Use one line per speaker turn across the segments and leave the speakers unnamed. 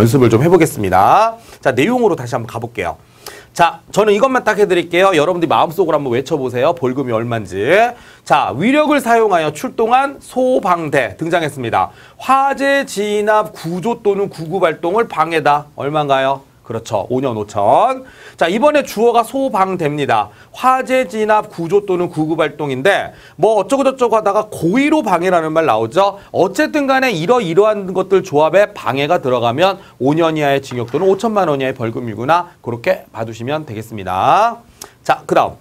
연습을 좀 해보겠습니다. 자, 내용으로 다시 한번 가볼게요. 자, 저는 이것만 딱 해드릴게요. 여러분들이 마음속으로 한번 외쳐보세요. 벌금이 얼마인지. 자, 위력을 사용하여 출동한 소방대 등장했습니다. 화재 진압 구조 또는 구급 활동을 방해다. 얼마인가요? 그렇죠. 5년 5천. 자, 이번에 주어가 소방대입니다. 화재 진압 구조 또는 구급 활동인데 뭐 어쩌고저쩌고 하다가 고의로 방해라는 말 나오죠. 어쨌든 간에 이러한 것들 조합에 방해가 들어가면 5년 이하의 징역 또는 5천만 원 이하의 벌금이구나. 그렇게 봐두시면 되겠습니다. 자, 그 다음.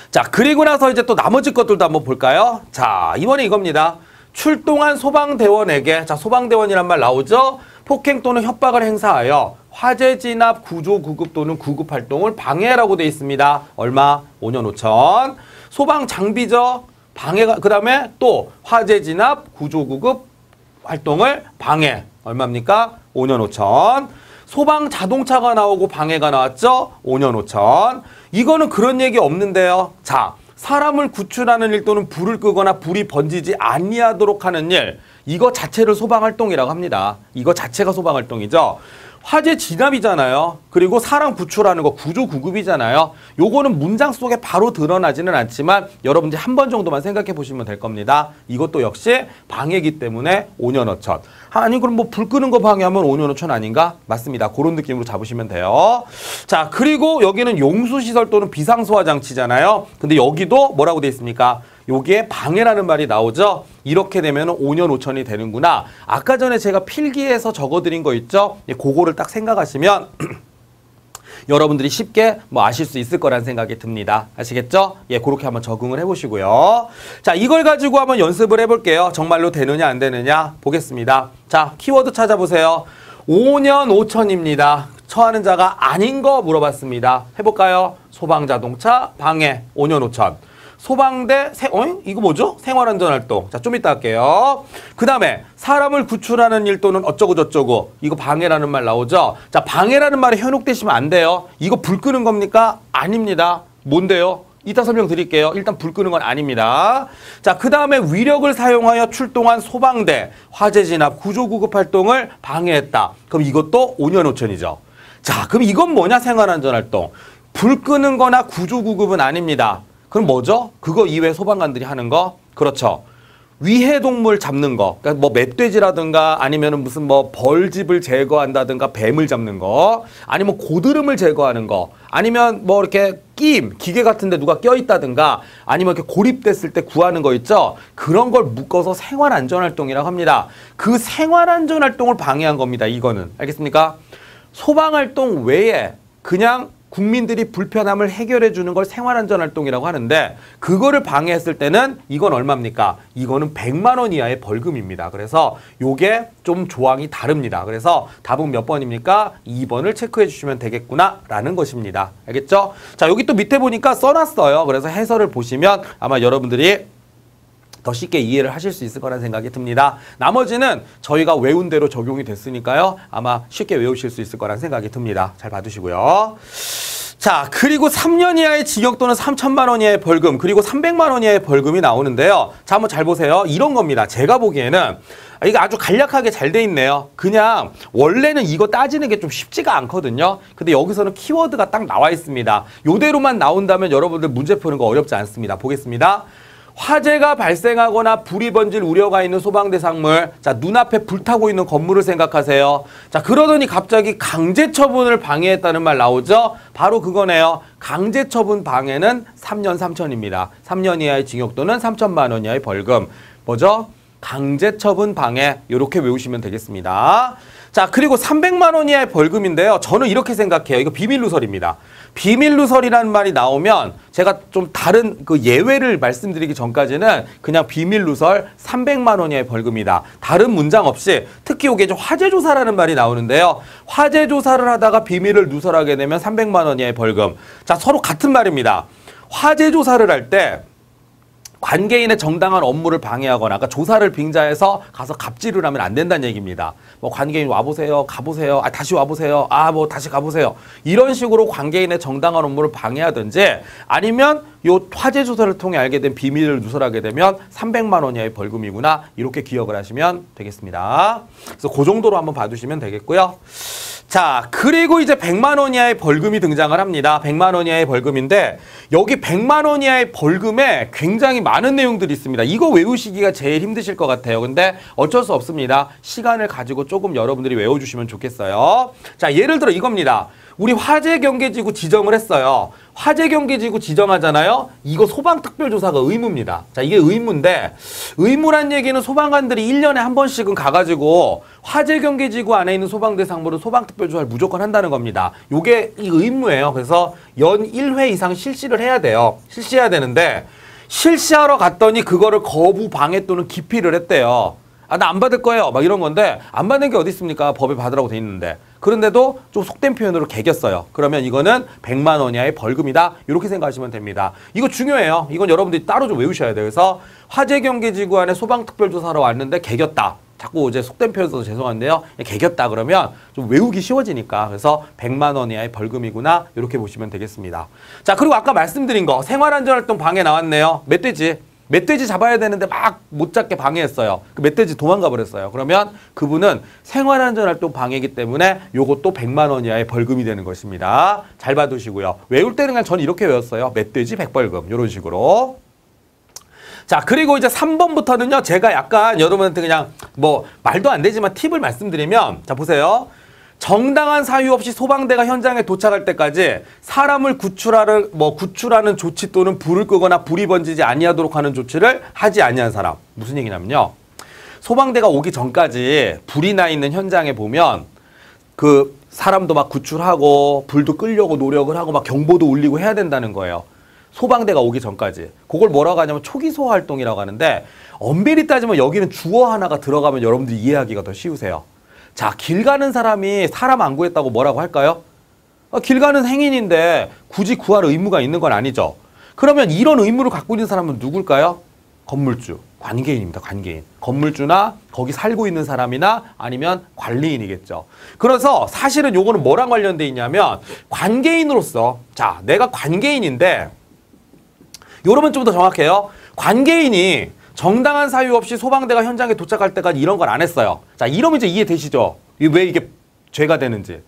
자, 그리고 나서 이제 또 나머지 것들도 한번 볼까요? 자, 이번에 이겁니다. 출동한 소방대원에게, 자, 소방대원이란 말 나오죠? 폭행 또는 협박을 행사하여 화재 진압 구조 구급 또는 구급 활동을 방해라고 되어 있습니다. 얼마? 5년 5천. 소방 장비죠. 방해가, 그 다음에 또 화재 진압 구조 구급 활동을 방해. 얼마입니까? 5년 5천. 소방 자동차가 나오고 방해가 나왔죠? 5년 5천. 이거는 그런 얘기 없는데요. 자, 사람을 구출하는 일 또는 불을 끄거나 불이 번지지 아니하도록 하는 일, 이거 자체를 소방활동이라고 합니다. 이거 자체가 소방활동이죠. 화재 진압이잖아요. 그리고 사람 구출하는 거 구조구급이잖아요. 요거는 문장 속에 바로 드러나지는 않지만 여러분들이 한 번 정도만 생각해 보시면 될 겁니다. 이것도 역시 방해이기 때문에 5년 5천. 아니 그럼 뭐 불 끄는 거 방해하면 5년 5천 아닌가? 맞습니다. 그런 느낌으로 잡으시면 돼요. 자, 그리고 여기는 용수시설 또는 비상소화장치잖아요. 근데 여기도 뭐라고 돼 있습니까? 여기에 방해라는 말이 나오죠. 이렇게 되면 5년 5천이 되는구나. 아까 전에 제가 필기해서 적어드린 거 있죠. 그거를 딱 생각하시면 여러분들이 쉽게 뭐 아실 수 있을 거란 생각이 듭니다. 아시겠죠? 예, 그렇게 한번 적응을 해보시고요. 자, 이걸 가지고 한번 연습을 해볼게요. 정말로 되느냐 안 되느냐 보겠습니다. 자, 키워드 찾아보세요. 5년 5천입니다. 처하는 자가 아닌 거 물어봤습니다. 해볼까요? 소방자동차 방해 5년 5천. 소방대, 이거 뭐죠? 생활안전활동. 자, 좀 이따 할게요. 그 다음에 사람을 구출하는 일 또는 어쩌고저쩌고. 이거 방해라는 말 나오죠? 자, 방해라는 말에 현혹되시면 안 돼요. 이거 불 끄는 겁니까? 아닙니다. 뭔데요? 이따 설명드릴게요. 일단 불 끄는 건 아닙니다. 자, 그 다음에 위력을 사용하여 출동한 소방대, 화재 진압, 구조구급 활동을 방해했다. 그럼 이것도 5년 5천이죠. 자, 그럼 이건 뭐냐? 생활안전활동. 불 끄는 거나 구조구급은 아닙니다. 그럼 뭐죠? 그거 이외에 소방관들이 하는 거? 그렇죠. 위해동물 잡는 거. 그러니까 뭐 멧돼지라든가 아니면은 무슨 뭐 벌집을 제거한다든가 뱀을 잡는 거. 아니면 고드름을 제거하는 거. 아니면 뭐 이렇게 기계 같은 데 누가 껴있다든가 아니면 이렇게 고립됐을 때 구하는 거 있죠? 그런 걸 묶어서 생활안전활동이라고 합니다. 그 생활안전활동을 방해한 겁니다. 이거는. 알겠습니까? 소방활동 외에 그냥 국민들이 불편함을 해결해 주는 걸 생활안전활동이라고 하는데 그거를 방해했을 때는 이건 얼마입니까? 이거는 100만 원 이하의 벌금입니다. 그래서 요게 좀 조항이 다릅니다. 그래서 답은 몇 번입니까? 2번을 체크해 주시면 되겠구나 라는 것입니다. 알겠죠? 자, 여기 또 밑에 보니까 써놨어요. 그래서 해설을 보시면 아마 여러분들이 더 쉽게 이해를 하실 수 있을 거라는 생각이 듭니다. 나머지는 저희가 외운 대로 적용이 됐으니까요. 아마 쉽게 외우실 수 있을 거라는 생각이 듭니다. 잘 봐두시고요. 자, 그리고 3년 이하의 징역 또는 3천만 원 이하의 벌금, 그리고 300만 원 이하의 벌금이 나오는데요. 자, 한번 잘 보세요. 이런 겁니다. 제가 보기에는 이게 아주 간략하게 잘 돼 있네요. 그냥 원래는 이거 따지는 게 좀 쉽지가 않거든요. 근데 여기서는 키워드가 딱 나와 있습니다. 요대로만 나온다면 여러분들 문제 푸는 거 어렵지 않습니다. 보겠습니다. 화재가 발생하거나 불이 번질 우려가 있는 소방대상물. 자, 눈앞에 불타고 있는 건물을 생각하세요. 자, 그러더니 갑자기 강제처분을 방해했다는 말 나오죠? 바로 그거네요. 강제처분 방해는 3년 3천입니다. 3년 이하의 징역 또는 3천만 원 이하의 벌금. 뭐죠? 강제처분 방해. 이렇게 외우시면 되겠습니다. 자, 그리고 300만 원 이하의 벌금인데요. 저는 이렇게 생각해요. 이거 비밀누설입니다. 비밀누설이라는 말이 나오면 제가 좀 다른 그 예외를 말씀드리기 전까지는 그냥 비밀누설 300만 원 이하의 벌금이다. 다른 문장 없이 특히 이게 화재조사라는 말이 나오는데요. 화재조사를 하다가 비밀을 누설하게 되면 300만 원 이하의 벌금. 자, 서로 같은 말입니다. 화재조사를 할 때 관계인의 정당한 업무를 방해하거나 그러니까 조사를 빙자해서 가서 갑질을 하면 안 된다는 얘기입니다. 뭐 관계인 와보세요, 가보세요, 다시 와보세요, 뭐 다시 가보세요. 이런 식으로 관계인의 정당한 업무를 방해하든지 아니면 요 화재 조사를 통해 알게 된 비밀을 누설하게 되면 300만 원 이하의 벌금이구나 이렇게 기억을 하시면 되겠습니다. 그래서 그 정도로 한번 봐두시면 되겠고요. 자, 그리고 이제 100만 원 이하의 벌금이 등장을 합니다. 100만 원 이하의 벌금인데 여기 100만 원 이하의 벌금에 굉장히 많은 내용들이 있습니다. 이거 외우시기가 제일 힘드실 것 같아요. 근데 어쩔 수 없습니다. 시간을 가지고 조금 여러분들이 외워주시면 좋겠어요. 자, 예를 들어 이겁니다. 우리 화재경계지구 지정을 했어요. 화재경계지구 지정하잖아요. 이거 소방특별조사가 의무입니다. 자, 이게 의무인데 의무란 얘기는 소방관들이 1년에 한 번씩은 가가지고 화재경계지구 안에 있는 소방대상물은 소방특별조사를 무조건 한다는 겁니다. 요게 이 의무예요. 그래서 연 1회 이상 실시를 해야 돼요. 실시해야 되는데 실시하러 갔더니 그거를 거부, 방해 또는 기피를 했대요. 나 안 받을 거예요. 막 이런 건데 안 받는 게 어디 있습니까? 법에 받으라고 돼 있는데. 그런데도 좀 속된 표현으로 개겼어요. 그러면 이거는 100만 원 이하의 벌금이다. 이렇게 생각하시면 됩니다. 이거 중요해요. 이건 여러분들이 따로 좀 외우셔야 돼요. 그래서 화재경계지구 안에 소방특별조사로 왔는데 개겼다. 자꾸 이제 속된 표현 써서 죄송한데요. 개겼다 그러면 좀 외우기 쉬워지니까. 그래서 100만 원 이하의 벌금이구나. 이렇게 보시면 되겠습니다. 자, 그리고 아까 말씀드린 거 생활안전활동 방해 나왔네요. 멧돼지 잡아야 되는데 막 못 잡게 방해했어요. 그 멧돼지 도망가 버렸어요. 그러면 그분은 생활안전활동 방해이기 때문에 요것도 100만 원 이하의 벌금이 되는 것입니다. 잘 봐두시고요. 외울 때는 그냥 전 이렇게 외웠어요. 멧돼지 100벌금 이런 식으로. 자, 그리고 이제 3번부터는요. 제가 약간 여러분한테 그냥 뭐 말도 안 되지만 팁을 말씀드리면 자, 보세요. 정당한 사유 없이 소방대가 현장에 도착할 때까지 사람을 구출하는 조치 또는 불을 끄거나 불이 번지지 아니하도록 하는 조치를 하지 아니한 사람. 무슨 얘기냐면요. 소방대가 오기 전까지 불이 나 있는 현장에 보면 그 사람도 막 구출하고 불도 끌려고 노력을 하고 막 경보도 울리고 해야 된다는 거예요. 소방대가 오기 전까지. 그걸 뭐라고 하냐면 초기소 활동이라고 하는데 엄밀히 따지면 여기는 주어 하나가 들어가면 여러분들이 이해하기가 더 쉬우세요. 자, 길 가는 사람이 사람 안 구했다고 뭐라고 할까요? 길 가는 행인인데 굳이 구할 의무가 있는 건 아니죠. 그러면 이런 의무를 갖고 있는 사람은 누굴까요? 건물주, 관계인입니다. 관계인. 건물주나 거기 살고 있는 사람이나 아니면 관리인이겠죠. 그래서 사실은 요거는 뭐랑 관련돼 있냐면 관계인으로서 자, 내가 관계인인데 요러면 좀 더 정확해요. 관계인이 정당한 사유 없이 소방대가 현장에 도착할 때까지 이런 걸 안 했어요. 자, 이러면 이제 이해되시죠? 왜 이게 죄가 되는지.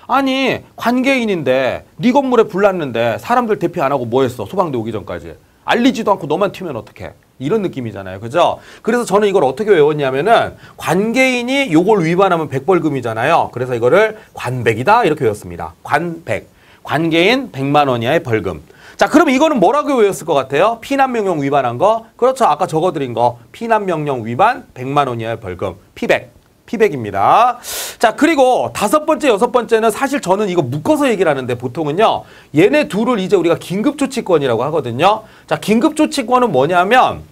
아니, 관계인인데 네 건물에 불 났는데 사람들 대피 안 하고 뭐 했어? 소방대 오기 전까지. 알리지도 않고 너만 튀면 어떡해? 이런 느낌이잖아요. 그죠? 그래서 저는 이걸 어떻게 외웠냐면은 관계인이 요걸 위반하면 100벌금이잖아요. 그래서 이거를 관백이다 이렇게 외웠습니다. 관백. 관계인 100만 원 이하의 벌금. 자, 그럼 이거는 뭐라고 외웠을 것 같아요? 피난명령 위반한 거? 그렇죠. 아까 적어드린 거. 피난명령 위반 100만 원 이하의 벌금. 피백. 피백입니다. 자, 그리고 5번째, 6번째는 사실 저는 이거 묶어서 얘기를 하는데 보통은요. 얘네 둘을 이제 우리가 긴급조치권이라고 하거든요. 자, 긴급조치권은 뭐냐면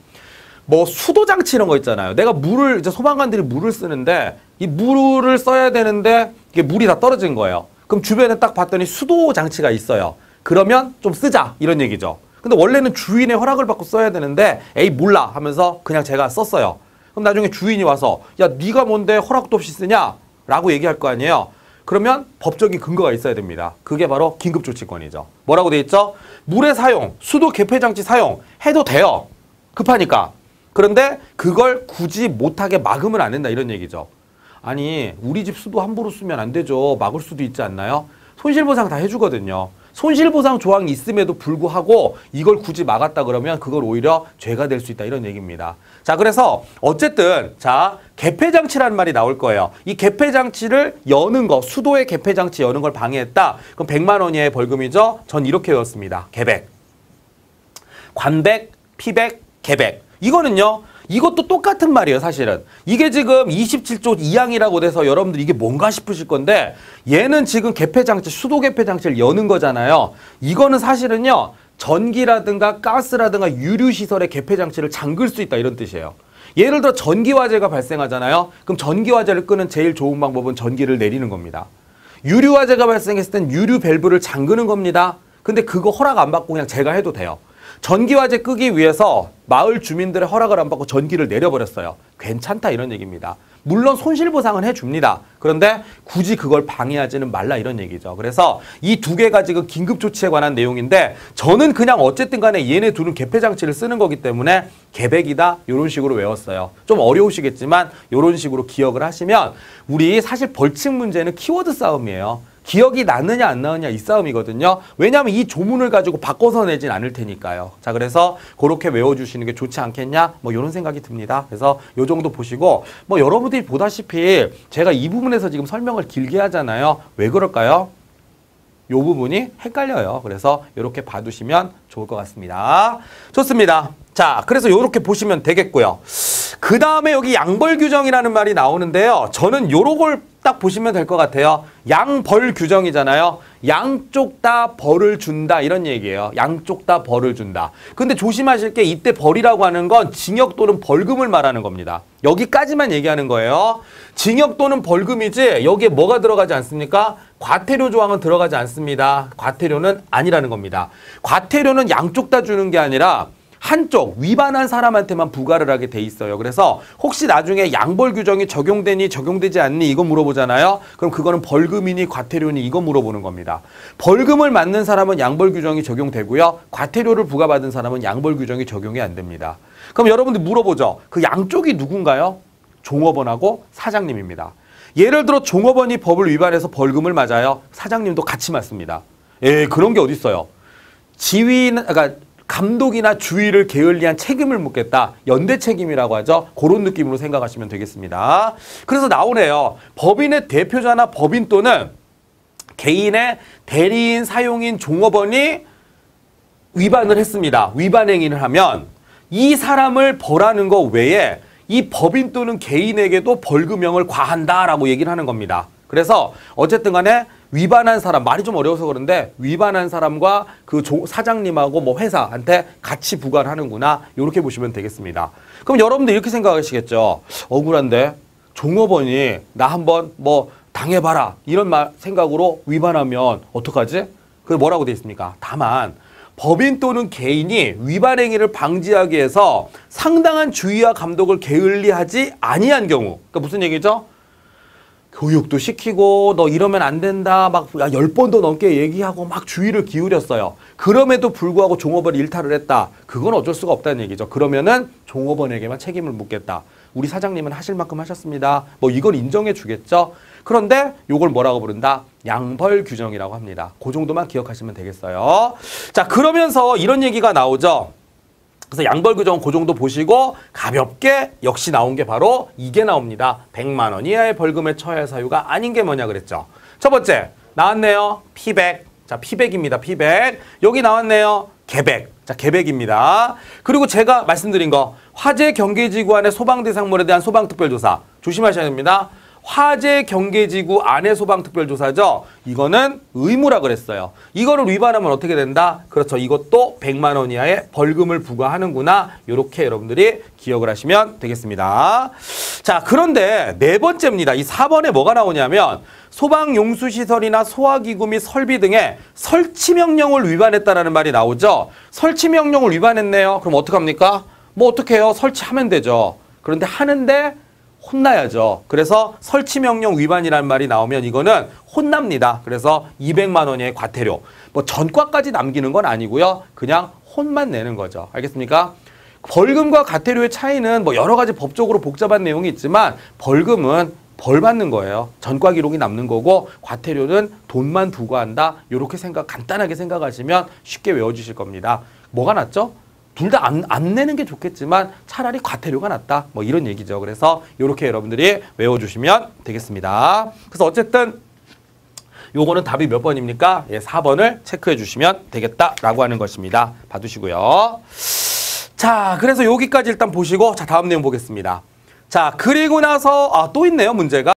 뭐 수도장치 이런 거 있잖아요. 내가 물을, 이제 소방관들이 물을 쓰는데 이 물을 써야 되는데 이게 물이 다 떨어진 거예요. 그럼 주변에 딱 봤더니 수도장치가 있어요. 그러면 좀 쓰자 이런 얘기죠. 근데 원래는 주인의 허락을 받고 써야 되는데 에이 몰라 하면서 그냥 제가 썼어요. 그럼 나중에 주인이 와서 야 네가 뭔데 허락도 없이 쓰냐? 라고 얘기할 거 아니에요. 그러면 법적인 근거가 있어야 됩니다. 그게 바로 긴급조치권이죠. 뭐라고 돼 있죠? 물의 사용, 수도 개폐장치 사용 해도 돼요. 급하니까. 그런데 그걸 굳이 못하게 막으면 안 된다 이런 얘기죠. 아니 우리 집 수도 함부로 쓰면 안 되죠. 막을 수도 있지 않나요? 손실보상 다 해주거든요. 손실보상 조항이 있음에도 불구하고 이걸 굳이 막았다 그러면 그걸 오히려 죄가 될 수 있다 이런 얘기입니다. 자, 그래서 어쨌든 자 개폐장치라는 말이 나올 거예요. 이 개폐장치를 여는 거, 수도의 개폐장치 여는 걸 방해했다. 그럼 100만 원 이하의 벌금이죠. 전 이렇게 외웠습니다. 개백, 관백, 피백, 개백. 이거는요. 이것도 똑같은 말이에요, 사실은. 이게 지금 27조 2항이라고 돼서 여러분들 이게 뭔가 싶으실 건데 얘는 지금 개폐장치, 수도 개폐장치를 여는 거잖아요. 이거는 사실은요. 전기라든가 가스라든가 유류시설의 개폐장치를 잠글 수 있다 이런 뜻이에요. 예를 들어 전기화재가 발생하잖아요. 그럼 전기화재를 끄는 제일 좋은 방법은 전기를 내리는 겁니다. 유류화재가 발생했을 땐 유류 밸브를 잠그는 겁니다. 근데 그거 허락 안 받고 그냥 제가 해도 돼요. 전기화재 끄기 위해서 마을 주민들의 허락을 안 받고 전기를 내려버렸어요. 괜찮다 이런 얘기입니다. 물론 손실보상은 해줍니다. 그런데 굳이 그걸 방해하지는 말라 이런 얘기죠. 그래서 이 두 개가 지금 긴급조치에 관한 내용인데 저는 그냥 어쨌든 간에 얘네 둘은 개폐장치를 쓰는 거기 때문에 개백이다 이런 식으로 외웠어요. 좀 어려우시겠지만 이런 식으로 기억을 하시면 우리 사실 벌칙 문제는 키워드 싸움이에요. 기억이 나느냐 안 나느냐 이 싸움이거든요. 왜냐하면 이 조문을 가지고 바꿔서 내진 않을 테니까요. 자, 그래서 그렇게 외워주시는 게 좋지 않겠냐? 뭐 이런 생각이 듭니다. 그래서 요 정도 보시고 뭐 여러분들이 보다시피 제가 이 부분에서 지금 설명을 길게 하잖아요. 왜 그럴까요? 요 부분이 헷갈려요. 그래서 이렇게 봐두시면 좋을 것 같습니다. 좋습니다. 자, 그래서 이렇게 보시면 되겠고요. 그 다음에 여기 양벌 규정이라는 말이 나오는데요. 저는 요런 걸 딱 보시면 될 것 같아요. 양벌 규정이잖아요. 양쪽 다 벌을 준다 이런 얘기예요. 양쪽 다 벌을 준다. 근데 조심하실 게 이때 벌이라고 하는 건 징역 또는 벌금을 말하는 겁니다. 여기까지만 얘기하는 거예요. 징역 또는 벌금이지 여기에 뭐가 들어가지 않습니까? 과태료 조항은 들어가지 않습니다. 과태료는 아니라는 겁니다. 과태료는 양쪽 다 주는 게 아니라 한쪽 위반한 사람한테만 부과를 하게 돼 있어요. 그래서 혹시 나중에 양벌 규정이 적용되니 적용되지 않니 이거 물어보잖아요. 그럼 그거는 벌금이니 과태료니 이거 물어보는 겁니다. 벌금을 맞는 사람은 양벌 규정이 적용되고요. 과태료를 부과받은 사람은 양벌 규정이 적용이 안 됩니다. 그럼 여러분들 물어보죠. 그 양쪽이 누군가요? 종업원하고 사장님입니다. 예를 들어 종업원이 법을 위반해서 벌금을 맞아요. 사장님도 같이 맞습니다. 그런 게 어디 있어요? 그러니까 감독이나 주의를 게을리한 책임을 묻겠다. 연대 책임이라고 하죠. 그런 느낌으로 생각하시면 되겠습니다. 그래서 나오네요. 법인의 대표자나 법인 또는 개인의 대리인, 사용인, 종업원이 위반을 했습니다. 위반 행위를 하면 이 사람을 벌하는 것 외에 이 법인 또는 개인에게도 벌금형을 과한다라고 얘기를 하는 겁니다. 그래서 어쨌든 간에 위반한 사람, 말이 좀 어려워서 그런데 위반한 사람과 그 사장님하고 뭐 회사한테 같이 부과를 하는구나. 이렇게 보시면 되겠습니다. 그럼 여러분들 이렇게 생각하시겠죠. 억울한데 종업원이 나 한번 뭐 당해봐라 이런 생각으로 위반하면 어떡하지? 그게 뭐라고 돼 있습니까? 다만 법인 또는 개인이 위반 행위를 방지하기 위해서 상당한 주의와 감독을 게을리하지 아니한 경우. 그러니까 무슨 얘기죠? 교육도 시키고 너 이러면 안 된다 막 10번도 넘게 얘기하고 막 주의를 기울였어요. 그럼에도 불구하고 종업원이 일탈을 했다. 그건 어쩔 수가 없다는 얘기죠. 그러면은 종업원에게만 책임을 묻겠다. 우리 사장님은 하실 만큼 하셨습니다. 뭐 이걸 인정해 주겠죠. 그런데 이걸 뭐라고 부른다? 양벌 규정이라고 합니다. 그 정도만 기억하시면 되겠어요. 자, 그러면서 이런 얘기가 나오죠. 그래서 양벌 규정 그 정도 보시고 가볍게 역시 나온 게 바로 이게 나옵니다. 100만 원 이하의 벌금에 처할 사유가 아닌 게 뭐냐 그랬죠. 첫 번째 나왔네요. 피백. 자, 피백입니다. 피백. 여기 나왔네요. 개백. 자, 개백입니다. 그리고 제가 말씀드린 거 화재 경계지구 안에 소방대상물에 대한 소방특별조사 조심하셔야 됩니다. 화재 경계지구 안에 소방특별조사죠. 이거는 의무라 그랬어요. 이거를 위반하면 어떻게 된다? 그렇죠. 이것도 100만 원 이하의 벌금을 부과하는구나. 이렇게 여러분들이 기억을 하시면 되겠습니다. 자, 그런데 네 번째입니다. 이 4번에 뭐가 나오냐면 소방용수시설이나 소화기구 및 설비 등의 설치명령을 위반했다라는 말이 나오죠. 설치명령을 위반했네요. 그럼 어떡합니까? 뭐 어떡해요? 설치하면 되죠. 그런데 하는데 혼나야죠. 그래서 설치명령 위반이라는 말이 나오면 이거는 혼납니다. 그래서 200만 원의 과태료. 뭐 전과까지 남기는 건 아니고요. 그냥 혼만 내는 거죠. 알겠습니까? 벌금과 과태료의 차이는 뭐 여러 가지 법적으로 복잡한 내용이 있지만 벌금은 벌 받는 거예요. 전과 기록이 남는 거고 과태료는 돈만 부과한다. 이렇게 간단하게 생각하시면 쉽게 외워주실 겁니다. 뭐가 낫죠? 둘 다 안 내는 게 좋겠지만 차라리 과태료가 낫다. 뭐 이런 얘기죠. 그래서 이렇게 여러분들이 외워주시면 되겠습니다. 그래서 어쨌든 요거는 답이 몇 번입니까? 예, 4번을 체크해 주시면 되겠다라고 하는 것입니다. 봐두시고요. 자, 그래서 여기까지 일단 보시고 자, 다음 내용 보겠습니다. 자, 그리고 나서 또 있네요, 문제가.